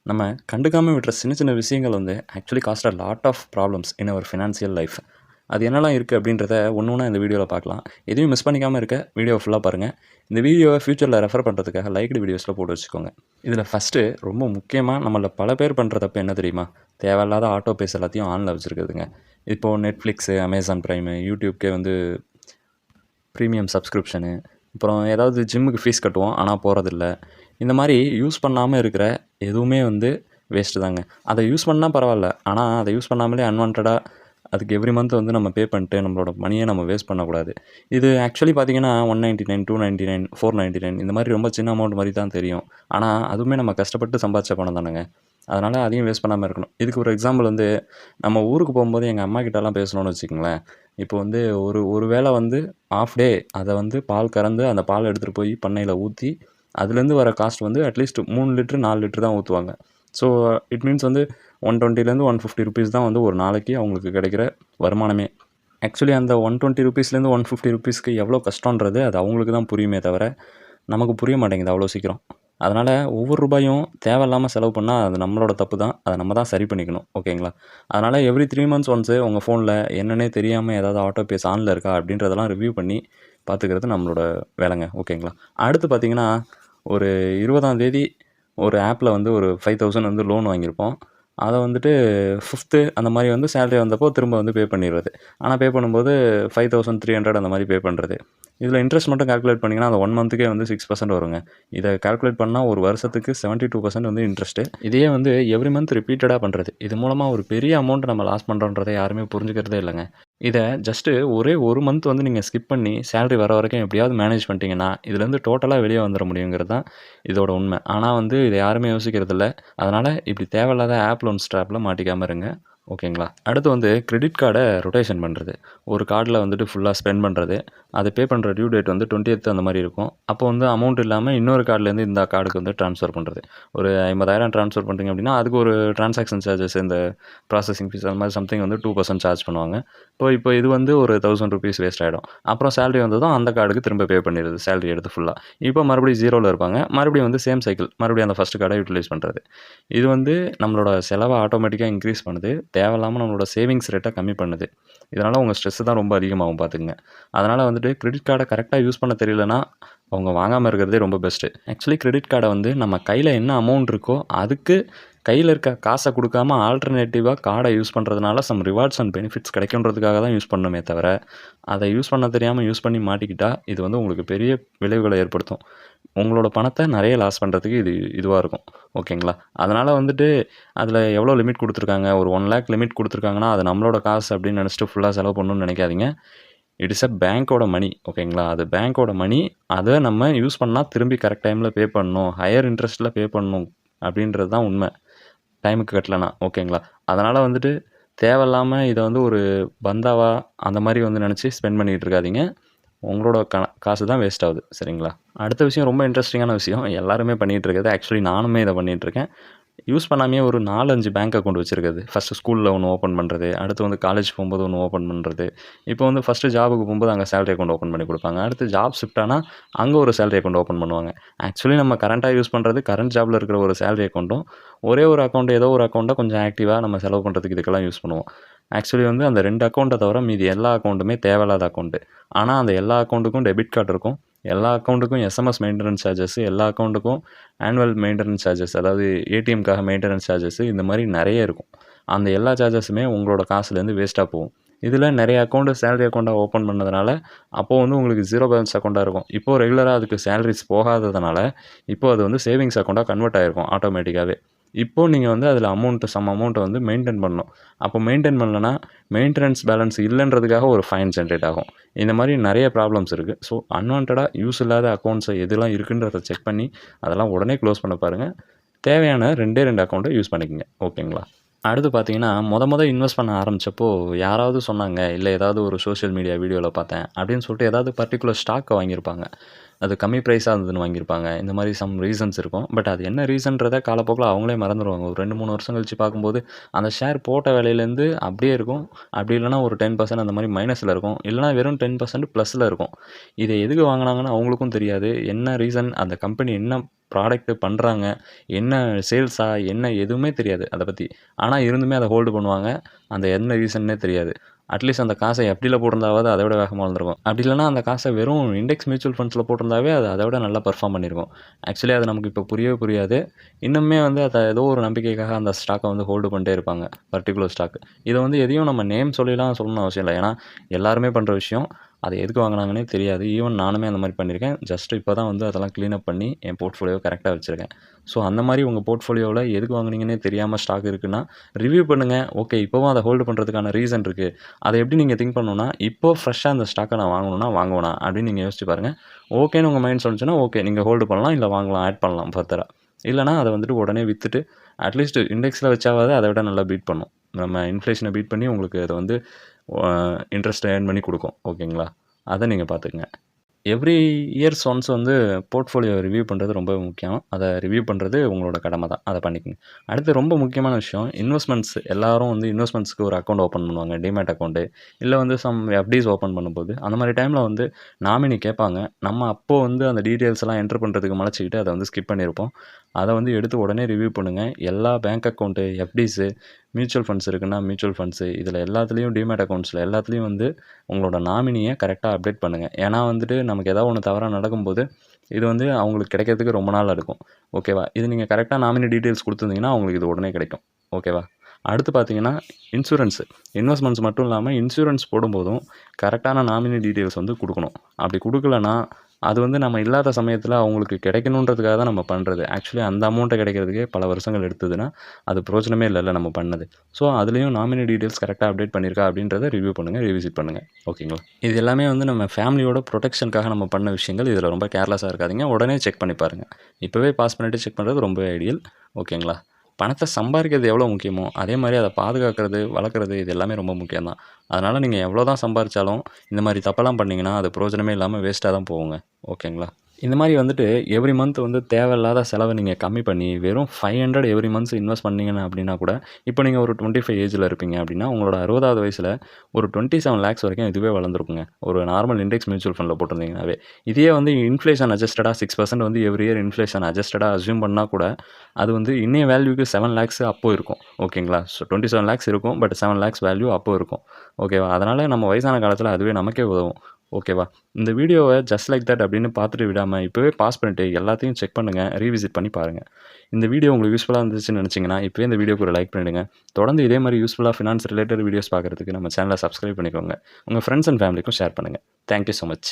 நம்ம கண்டுக்காம விட்டுற சின்ன சின்ன விஷயங்கள் வந்து actually cost a lot of problems in our financial life. அது என்னெல்லாம் இருக்குது அப்படின்றத ஒன்று ஒன்றா இந்த வீடியோவில் பார்க்கலாம். எதையும் மிஸ் பண்ணிக்காமல் இருக்க வீடியோ ஃபுல்லாக பாருங்கள். இந்த வீடியோவை ஃபியூச்சரில் ரெஃபர் பண்ணுறதுக்காக லைக்டு வீடியோஸில் போட்டு வச்சுக்கோங்க. இதில் ஃபஸ்ட்டு ரொம்ப முக்கியமாக நம்மள பல பேர் பண்ணுற தப்பு என்ன தெரியுமா? தேவையில்லாத ஆட்டோ பேஸ் எல்லாத்தையும் ஆனில் வச்சுருக்குதுங்க. இப்போது நெட்ஃப்ளிக்ஸு, அமேசான் ப்ரைமு, யூடியூப்கே வந்து ப்ரீமியம் சப்ஸ்கிரிப்ஷனு, அப்புறம் ஏதாவது ஜிம்முக்கு ஃபீஸ் கட்டுவோம் ஆனால் போகிறதில்ல. இந்த மாதிரி யூஸ் பண்ணாமல் இருக்கிற எதுவுமே வந்து வேஸ்ட்டு தாங்க. அதை யூஸ் பண்ணால் பரவாயில்ல, ஆனால் அதை யூஸ் பண்ணாமலே அன்வான்டாக அதுக்கு எவ்ரி மந்த் வந்து நம்ம பே பண்ணிட்டு நம்மளோட மணியை நம்ம வேஸ்ட் பண்ணக்கூடாது. இது ஆக்சுவலி பார்த்தீங்கன்னா 199, 299, 499 இந்த மாதிரி ரொம்ப சின்ன அமௌண்ட் மாதிரி தான் தெரியும். ஆனால் அதுவுமே நம்ம கஷ்டப்பட்டு சம்பாதிச்ச பணம் தானேங்க. அதனால் அதையும் வேஸ்ட் பண்ணாமல் இருக்கணும். இதுக்கு ஒரு எக்ஸாம்பிள் வந்து நம்ம ஊருக்கு போகும்போது எங்கள் அம்மா கிட்டலாம் பேசணும்னு வச்சுக்கோங்களேன். இப்போ வந்து ஒரு வேளை வந்து ஆஃப் டே அதை வந்து பால் கறந்து அந்த பால் எடுத்துகிட்டு போய் பண்ணையில் ஊற்றி அதுலேருந்து வர காஸ்ட் வந்து அட்லீஸ்ட் 3 லிட்டரு 4 லிட்டரு தான் ஊற்றுவாங்க. ஸோ இட் மீன்ஸ் வந்து 120லேருந்து 150 ருபீஸ் தான் வந்து ஒரு நாளைக்கு அவங்களுக்கு கிடைக்கிற வருமானமே. ஆக்சுவலி அந்த 120 ருபீஸ்லேருந்து 150 ருபீஸ்க்கு எவ்வளோ கஷ்டன்றது அது அவங்களுக்கு தான் புரியுமே தவிர நமக்கு புரிய மாட்டேங்குது அவ்வளோ சீக்கிரம். அதனால் ஒவ்வொரு ரூபாயும் தேவையில்லாமல் செலவு பண்ணால் அது நம்மளோட தப்பு தான். அதை நம்ம தான் சரி பண்ணிக்கணும். ஓகேங்களா? அதனால் எவ்ரி 3 மந்த்ஸ் ஒன்ஸு உங்கள் ஃபோனில் என்னன்னே தெரியாமல் ஏதாவது ஆட்டோ பேஸ் ஆனில் இருக்கா அப்படின்றதெல்லாம் ரிவ்யூ பண்ணி பார்த்துக்கிறது நம்மளோட வேலைங்க. ஓகேங்களா? அடுத்து பார்த்திங்கன்னா ஒரு 20ஆம் தேதி ஒரு ஆப்பில் வந்து ஒரு 5000 வந்து லோன் வாங்கியிருப்போம். அதை வந்துட்டு 5th அந்த மாதிரி வந்து சேலரி வந்தப்போ திரும்ப வந்து பே பண்ணிடுறது. ஆனால் பே பண்ணும்போது 5300 அந்த மாதிரி பே பண்ணுறது. இதில் இன்ட்ரெஸ்ட் மட்டும் கால்குலேட் பண்ணிங்கன்னா அந்த 1 மந்த்துக்கே வந்து 6% வருங்க. இதை கால்குலேட் பண்ணால் ஒரு வருஷத்துக்கு 72% வந்து இன்ட்ரெஸ்ட்டு. இதையே வந்து எவ்ரி மந்த் ரிப்பீட்டடாக பண்ணுறது. இது மூலமாக ஒரு பெரிய அமௌண்ட் நம்ம லாஸ் பண்ணுறோன்றதை யாருமே புரிஞ்சுக்கிறதே இல்லைங்க. இதை ஜஸ்ட்டு ஒரே 1 மந்த் வந்து நீங்கள் ஸ்கிப் பண்ணி சேலரி வர வரைக்கும் எப்படியாவது மேனேஜ் பண்ணிட்டீங்கன்னா இதுலேருந்து டோட்டலாக வெளியே வந்துட முடியுங்கிறது தான் இதோட உண்மை. ஆனால் வந்து இதை யாருமே யோசிக்கிறதில்ல. அதனால் இப்படி தேவையில்லாத ஆப் லோன்ஸ் ட்ராப்பில் மாட்டிக்காமல் இருங்க. ஓகேங்களா? அடுத்து வந்து கிரெடிட் கார்டை ரொட்டேஷன் பண்ணுறது. ஒரு கார்டில் வந்துட்டு ஃபுல்லாக ஸ்பெண்ட் பண்ணுறது. அது பே பண்ணுற டியூ டேட் வந்து 20th அந்த மாதிரி இருக்கும். அப்போ வந்து அமௌண்ட் இல்லாமல் இன்னொரு கார்டுலேருந்து இந்த கார்டுக்கு வந்து ட்ரான்ஸ்ஃபர் பண்ணுறது. ஒரு 50,000 ட்ரான்ஸ்ஃபர் பண்ணுறீங்க அப்படின்னா அதுக்கு ஒரு ட்ரான்சாக்ஷன் சார்ஜஸ் இந்த ப்ராசஸிங் ஃபீஸ் அந்த மாதிரி சம்திங் வந்து 2% சார்ஜ் பண்ணுவாங்க. இப்போ இது வந்து ஒரு 1000 ருபீஸ் வேஸ்ட் ஆகிடும். அப்புறம் சேலரி வந்ததும் அந்த கார்டுக்கு திரும்ப பே பண்ணிடுது சேலரி எடுத்து ஃபுல்லாக. இப்போ மறுபடியும் 0ல் இருப்பாங்க. மறுபடியும் வந்து சேம் சைக்கிள் மறுபடியும் அந்த ஃபஸ்ட்டு கார்டை யூட்டிலைஸ் பண்ணுறது. இது வந்து நம்மளோட செலவை ஆட்டோமேட்டிக்காக இன்க்ரீஸ் பண்ணுது. தேவையில்லாமல் நம்மளோட சேவிங்ஸ் ரேட்டை கம்மி பண்ணுது. இதனால் உங்கள் ஸ்ட்ரெஸ்ஸு தான் ரொம்ப அதிகமாகும் பார்த்துக்குங்க. அதனால் வந்துட்டு கிரெடிட் கார்டை கரெக்டாக யூஸ் பண்ண தெரியலனா அவங்க வாங்காமல் இருக்கிறதே ரொம்ப பெஸ்ட்டு. ஆக்சுவலி கிரெடிட் கார்டை வந்து நம்ம கையில் என்ன அமௌண்ட் இருக்கோ அதுக்கு கையில் இருக்க காசை கொடுக்காம ஆல்டர்னேட்டிவாக கார்டை யூஸ் பண்ணுறதுனால சம் ரிவார்ட்ஸ் அண்ட் பெனிஃபிட்ஸ் கிடைக்குன்றதுக்காக தான் யூஸ் பண்ணணுமே தவிர அதை யூஸ் பண்ண தெரியாமல் யூஸ் பண்ணி மாட்டிக்கிட்டால் இது வந்து உங்களுக்கு பெரிய விளைவுகளை ஏற்படுத்தும். உங்களோட பணத்தை நிறைய லாஸ் பண்ணுறதுக்கு இதுவாக இருக்கும். ஓகேங்களா? அதனால் வந்துட்டு அதில் எவ்வளோ லிமிட் கொடுத்துருக்காங்க, ஒரு 1 lakh லிமிட் கொடுத்துருக்காங்கன்னா அது நம்மளோட காசு அப்படின்னு நினச்சிட்டு ஃபுல்லாக செலவு பண்ணணும்னு நினைக்காதீங்க. இட் இஸ் பேங்க்கோட மணி. ஓகேங்களா? அது பேங்க்கோட மணி. அதை நம்ம யூஸ் பண்ணால் திரும்பி கரெக்ட் டைமில் பே பண்ணணும், ஹையர் இன்ட்ரெஸ்ட்டில் பே பண்ணணும் அப்படின்றது தான் உண்மை. டைமுக்கு கட்டலைனா. ஓகேங்களா? அதனால் வந்துட்டு தேவையில்லாமல் இதை வந்து ஒரு பந்தாவா அந்த மாதிரி வந்து நினச்சி ஸ்பெண்ட் பண்ணிகிட்டு இருக்காதீங்க. உங்களோட காசு தான் வேஸ்ட் ஆகுது. சரிங்களா? அடுத்த விஷயம் ரொம்ப இன்ட்ரெஸ்டிங்கான விஷயம். எல்லாருமே பண்ணிகிட்டு இருக்கிறது. ஆக்சுவலி நானுமே இதை பண்ணிகிட்ருக்கேன். யூஸ் பண்ணாமையே ஒரு 4, 5 பேங்க் அக்கௌண்ட் வச்சுருக்குது. ஃபஸ்ட்டு ஸ்கூலில் ஒன்று ஓப்பன் பண்ணுறது, அடுத்து வந்து காலேஜ் போகும்போது ஒன்று ஓப்பன் பண்ணுறது. இப்போ வந்து ஃபஸ்ட்டு ஜாபுக்கு போகும்போது அங்கே சேலரி அக்கௌண்ட் ஓப்பன் பண்ணி கொடுப்பாங்க. அடுத்து ஜாப் ஷிஃப்ட் ஆனால் அங்கே ஒரு சேலரி அக்கௌண்ட் ஓப்பன் பண்ணுவாங்க. ஆக்சுவலி நம்ம கரண்ட்டாக யூஸ் பண்ணுறது கரண்ட் ஜாபில் இருக்கிற ஒரு சேலரி அக்கௌண்ட்டும் ஒரே ஒரு அக்கௌண்ட் ஏதோ ஒரு அக்கௌண்ட்டை கொஞ்சம் ஆக்டிவாக நம்ம செலவு பண்ணுறதுக்கு இதுக்கெல்லாம் யூஸ் பண்ணுவோம். ஆக்சுவலி வந்து அந்த 2 அக்கௌண்ட்டை தவிர மீதி எல்லா அக்கௌண்ட்டுமே தேவையில்லாத அக்கௌண்ட்டு. ஆனால் அந்த எல்லா அக்கௌண்ட்டுக்கும் டெபிட் கார்டு இருக்கும். எல்லா அக்கௌண்ட்டுக்கும் எஸ்எம்எஸ் மெயின்டெனன்ஸ் சார்ஜஸ், எல்லா அக்கௌண்ட்டுக்கும் ஆனுவல் மெயின்டெனன்ஸ் சார்ஜஸ், அதாவது ஏடிஎம்காக மெயின்டெனன்ஸ் சார்ஜஸ் இந்த மாதிரி நிறைய இருக்கும். அந்த எல்லா சார்ஜஸுமே உங்களோட காசுலேருந்து வேஸ்ட்டாக போகும். இதில் நிறைய அக்கௌண்ட்டு சேலரி அக்கௌண்ட்டாக ஓப்பன் பண்ணதுனால அப்போது வந்து உங்களுக்கு 0 பேலன்ஸ் அக்கௌண்ட்டாக இருக்கும். இப்போது ரெகுலராக அதுக்கு சேலரிஸ் போகாததுனால இப்போது அது வந்து சேவிங்ஸ் அக்கௌண்ட்டாக கன்வெர்ட் ஆகிருக்கும் ஆட்டோமேட்டிக்காகவே. இப்போது நீங்கள் வந்து அதில் சம் அமௌண்ட்டை வந்து மெயின்டைன் பண்ணணும். அப்போ மெயின்டைன் பண்ணலன்னா மெயின்டெனன்ஸ் பேலன்ஸ் இல்லைன்றதுக்காக ஒரு ஃபைன் ஜென்ரேட் ஆகும். இந்த மாதிரி நிறைய ப்ராப்ளம்ஸ் இருக்குது. ஸோ அன்வான்டாக யூஸ் இல்லாத அக்கௌண்ட்ஸை எதெல்லாம் இருக்குன்றதை செக் பண்ணி அதெல்லாம் உடனே க்ளோஸ் பண்ண பாருங்கள். தேவையான 2 அக்கௌண்ட்டை யூஸ் பண்ணிக்கோங்க. ஓகேங்களா? அடுத்து பார்த்தீங்கன்னா இன்வெஸ்ட் பண்ண ஆரம்பித்தப்போ யாராவது சொன்னாங்க, இல்லை ஏதாவது ஒரு சோஷியல் மீடியா வீடியோவில் பார்த்தேன் அப்படின்னு சொல்லிட்டு ஏதாவது பர்டிகுலர் ஸ்டாக்கை வாங்கியிருப்பாங்க. அது கம்மி ப்ரைஸாக இருந்ததுன்னு வாங்கியிருப்பாங்க. இந்த மாதிரி சம் ரீசன்ஸ் இருக்கும். பட் அது என்ன ரீசன்றத காலப்போக்கில் அவங்களே மறந்துடுவாங்க. ஒரு 2, 3 வருஷம் கழிச்சு பார்க்கும்போது அந்த ஷேர் போட்ட விலையிலேருந்து அப்படியே இருக்கும். அப்படி இல்லைனா ஒரு 10% அந்த மாதிரி மைனஸில் இருக்கும். இல்லைனா வெறும் 10% ப்ளஸில் இருக்கும். இதை எதுக்கு வாங்கினாங்கன்னு அவங்களுக்கும் தெரியாது. என்ன ரீசன், அந்த கம்பெனி என்ன ப்ராடக்ட் பண்ணுறாங்க, என்ன சேல்ஸா, என்ன எதுவுமே தெரியாது அதை பற்றி. ஆனால் இருந்துமே அதை ஹோல்டு பண்ணுவாங்க. அந்த என்ன ரீசன்னே தெரியாது. அட்லீஸ்ட் அந்த காசை எஃப்டியில் போட்டிருந்தாவது அதை விட வேகமாக வளர்ந்துருக்கும். அப்படி இல்லைனா அந்த காசை வெறும் இண்டெக்ஸ் மியூச்சுவல் ஃபண்ட்ஸில் போட்டிருந்தாவே அது அதை விட நல்லா பெர்ஃபார்ம் பண்ணியிருக்கும். ஆக்சுவலி அது நமக்கு இப்போ புரியவே புரியாது. இன்னுமே வந்து அதை ஏதோ ஒரு நம்பிக்கைக்காக அந்த ஸ்டாக்கை வந்து ஹோல்டு பண்ணிட்டே இருப்பாங்க, பர்டிகுலர் ஸ்டாக். இதை வந்து எதையும் நம்ம நேம் சொல்லிலாம் சொல்லணும்னு அவசியம் இல்லை. ஏன்னா எல்லாருமே பண்ணுற விஷயம். அதை எதுக்கு வாங்கினாங்கன்னே தெரியாது. ஈவன் நானுமே அந்த மாதிரி பண்ணியிருக்கேன். ஜஸ்ட் இப்போ தான் வந்து அதெல்லாம் க்ளீனப் பண்ணி என் போர்ட்ஃபோலியோ கரெக்டாக வச்சுருக்கேன். ஸோ அந்த மாதிரி உங்கள் போர்ட்ஃபோலியோவில் எதுக்கு வாங்குனீங்கன்னே தெரியாமல் ஸ்டாக் இருக்குன்னா ரிவ்யூ பண்ணுங்கள். ஓகே, இப்போவும் அதை ஹோல்டு பண்ணுறதுக்கான ரீசன் இருக்குது. அதை எப்படி நீங்கள் திங்க் பண்ணணும்னா, இப்போ ஃப்ரெஷ்ஷாக அந்த ஸ்டாக்கை நான் வாங்கணும்னா வாங்குவேனா அப்படின்னு நீங்கள் யோசிச்சு பாருங்கள். ஓகேன்னு உங்கள் மைண்ட் சொன்னிச்சுன்னா ஓகே, நீங்கள் ஹோல்டு பண்ணலாம், இல்லை வாங்கலாம், ஆட் பண்ணலாம் ஃபர்தராக. இல்லைனா அதை வந்துட்டு உடனே விற்றுட்டு அட்லீஸ்ட் இண்டெக்ஸில் வச்சாவது அதை விட நல்லா பீட் பண்ணும். நம்ம இன்ஃப்ளேஷனை பீட் பண்ணி உங்களுக்கு அதை வந்து இன்ட்ரெஸ்ட்டை ஏர்ன் பண்ணி கொடுக்கும். ஓகேங்களா? அதை நீங்கள் பார்த்துக்குங்க. எவ்ரி இயர்ஸ் ஒன்ஸ் வந்து போர்ட்ஃபோலியோ ரிவ்யூ பண்ணுறது ரொம்ப முக்கியம். அதை ரிவ்யூ பண்ணுறது உங்களோட கடமை தான். அதை பண்ணிக்கங்க. அடுத்து ரொம்ப முக்கியமான விஷயம், இன்வெஸ்ட்மெண்ட்ஸ். எல்லாரும் வந்து இன்வெஸ்ட்மெண்ட்ஸ்க்கு ஒரு அக்கௌண்ட் ஓப்பன் பண்ணுவாங்க, டிமேட் அக்கௌண்ட்டு. இல்லை வந்து சம் எஃப்டிஸ் ஓப்பன் பண்ணும்போது அந்த மாதிரி டைமில் வந்து நாமினி கேட்பாங்க. நம்ம அப்போது வந்து அந்த டீட்டெயில்ஸ் எல்லாம் என்ட்ரு பண்ணுறதுக்கு மலைச்சிக்கிட்டு அதை வந்து ஸ்கிப் பண்ணியிருப்போம். அதை வந்து எடுத்து உடனே ரிவ்யூ பண்ணுங்கள். எல்லா பேங்க் அக்கௌண்ட்டு, எஃப்டிஸு, மியூச்சுவல் ஃபண்ட்ஸ் இருக்குன்னா மியூச்சுவல் ஃபண்ட்ஸு, இதில் எல்லாத்துலேயும் டிமேட் அக்கௌண்ட்ஸில் எல்லாத்துலேயும் வந்து உங்களோட நாமினியை கரெக்டாக அப்டேட் பண்ணுங்கள். ஏன்னா வந்துட்டு நமக்கு ஏதாவது ஒன்று தவறாக நடக்கும்போது இது வந்து அவங்களுக்கு கிடைக்கிறதுக்கு ரொம்ப நாள் எடுக்கும். ஓகேவா? இது நீங்கள் கரெக்டாக நாமினி டீட்டெயில்ஸ் கொடுத்துருந்தீங்கன்னா அவங்களுக்கு இது உடனே கிடைக்கும். ஓகேவா? அடுத்து பார்த்தீங்கன்னா இன்சூரன்ஸு. இன்வெஸ்ட்மெண்ட்ஸ் மட்டும் இல்லாமல் இன்சூரன்ஸ் போடும்போதும் கரெக்டான நாமினி டீட்டெயில்ஸ் வந்து கொடுக்கணும். அப்படி கொடுக்கலன்னா அது வந்து நம்ம இல்லாத சமயத்தில் அவங்களுக்கு கிடைக்கணுன்றதுக்காக தான் நம்ம பண்ணுறது. ஆக்சுவலி அந்த அமௌண்ட்டை கிடைக்கிறதுக்கே பல வருஷங்கள் எடுத்ததுன்னா அது பிரயோஜனமே இல்லைல்ல நம்ம பண்ணது. ஸோ அதுலேயும் நாமினி டீட்டெயில்ஸ் கரெக்டாக அப்டேட் பண்ணியிருக்கா அப்படின்றத ரிவ்யூ பண்ணுங்கள், ரிவிசிட் பண்ணுங்கள். ஓகேங்களா? இது எல்லாமே வந்து நம்ம ஃபேமிலியோட ப்ரொடெக்ஷனுக்காக நம்ம பண்ண விஷயங்கள். இதில் ரொம்ப கேர்லெஸ்ஸாக இருக்காதீங்க. உடனே செக் பண்ணி பாருங்கள். இப்போவே பாஸ் பண்ணிவிட்டு செக் பண்ணுறது ரொம்ப ஐடியல். ஓகேங்களா? பணத்தை சம்பாதிக்கிறது எவ்வளோ முக்கியமோ அதே மாதிரி அதை பாதுகாக்கிறது, வளர்க்குறது இது எல்லாமே ரொம்ப முக்கியம் தான். அதனால் நீங்கள் எவ்வளோ தான் சம்பாதிச்சாலும் இந்த மாதிரி தப்பெல்லாம் பண்ணிங்கன்னா அது பிரயோஜனமே இல்லாமல் வேஸ்ட்டாக தான் போகுங்க. ஓகேங்களா? இந்த மாதிரி வந்துட்டு எவ்ரி மந்த் வந்து தேவையில்லாத செலவை நீங்கள் கம்மி பண்ணி வெறும் 500 எவ்ரி மந்த்ஸ் இன்வெஸ்ட் பண்ணீங்கன்னா அப்படின்னா கூட, இப்போ நீங்கள் ஒரு 25 ஏஜில் இருப்பீங்க அப்படின்னா உங்களோட 60வது வயசில் ஒரு 27 லேக்ஸ் வரைக்கும் இதுவே வளர்ந்துருக்குங்க. ஒரு நார்மல் இண்டெக்ஸ் மியூச்சுவல் ஃபண்டில் போட்டிருந்தீங்கன்னாவே. இதே வந்து இன்ஃப்ளேஷன் அட்ஜஸ்டடாக 6% வந்து எவ்ரி இயர் இன்ஃப்ளேஷன் அட்ஜஸ்டடாக அஸ்யூம் பண்ணால் கூட அது வந்து இன்னைய வேல்யூக்கு 7 லேக்ஸ் அப்போ இருக்கும். ஓகேங்களா? ஸோ 27 லேக்ஸ் இருக்கும். பட் 7 லேக்ஸ் வேல்யூ அப்போ இருக்கும். ஓகேவா? அதனால் நம்ம வயசான காலத்தில் அதுவே நமக்கே உதவும். ஓகேவா? இந்த வீடியோவை ஜஸ்ட் லைக் தட் அப்படின்னு பார்த்துட்டு விடாமல் இப்போவே பாஸ் பண்ணிட்டு எல்லாத்தையும் செக் பண்ணுங்கள், ரீவிசிட் பண்ணி பாருங்கள். இந்த வீடியோ உங்களுக்கு யூஸ்ஃபுல்லாக இருந்துச்சுன்னு நினச்சிங்கன்னா இப்போவே இந்த வீடியோக்கு ஒரு லைக் பண்ணிவிடுங்க. தொடர்ந்து இதே மாதிரி யூஸ்ஃபுல்லாக ஃபினான்ஸ் ரிலேட்டட் வீடியோஸ் பார்க்குறதுக்கு நம்ம சேனலை சப்ஸ்கிரைப் பண்ணிக்கோங்க. உங்கள் ஃப்ரெண்ட்ஸ் அண்ட் ஃபேமிலிக்கும் ஷேர் பண்ணுங்கள். Thank you so much.